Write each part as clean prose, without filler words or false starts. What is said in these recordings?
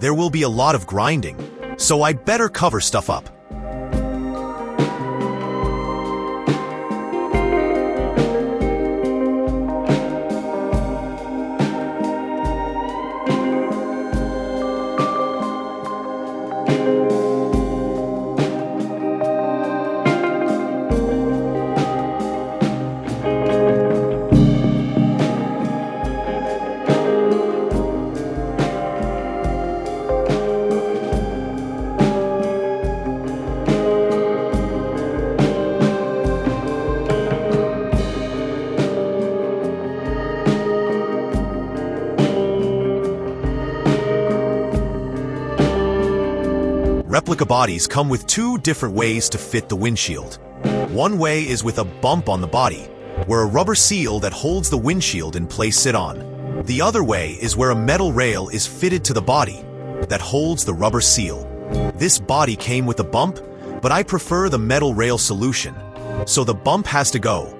There will be a lot of grinding, so I better cover stuff up. Replica bodies come with two different ways to fit the windshield. One way is with a bump on the body, where a rubber seal that holds the windshield in place sit on. The other way is where a metal rail is fitted to the body that holds the rubber seal. This body came with a bump, but I prefer the metal rail solution, so the bump has to go.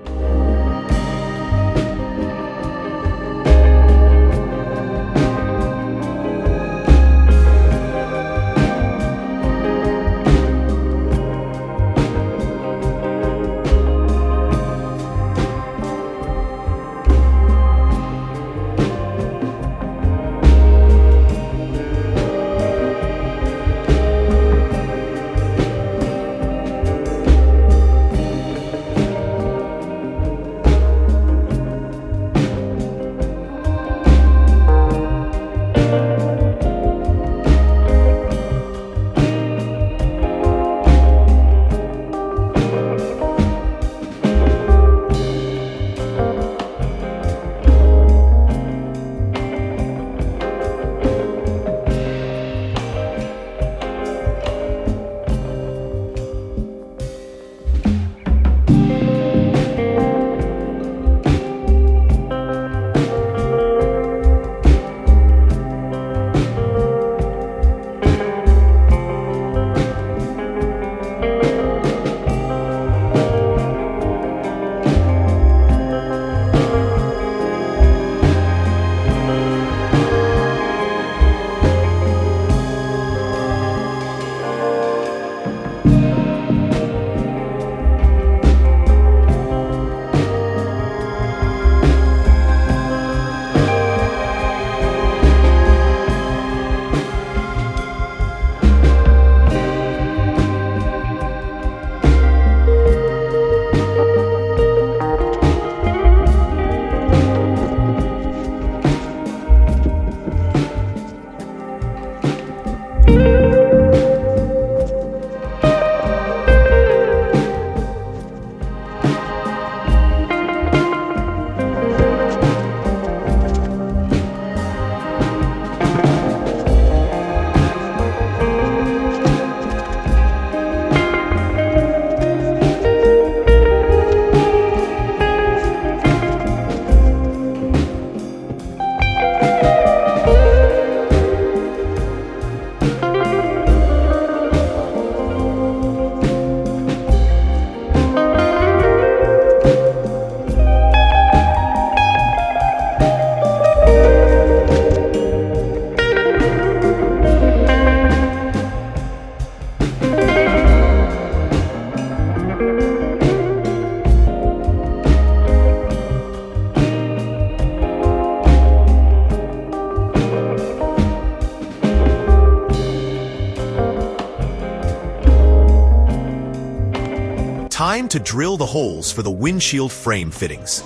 Time to drill the holes for the windshield frame fittings.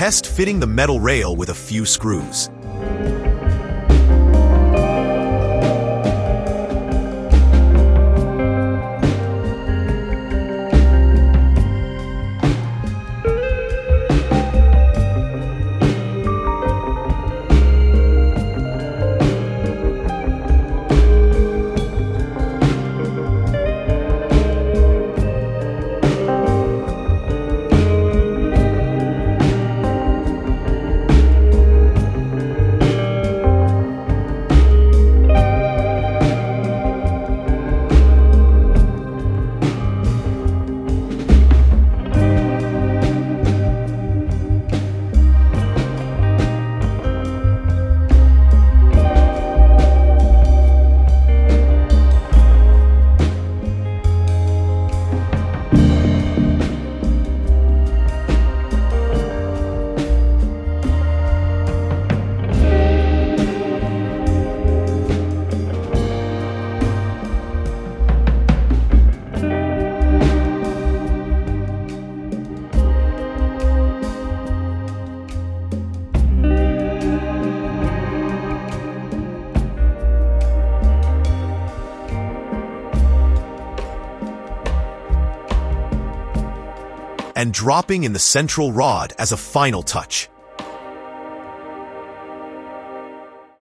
test fitting the metal rail with a few screws. And dropping in the central rod as a final touch.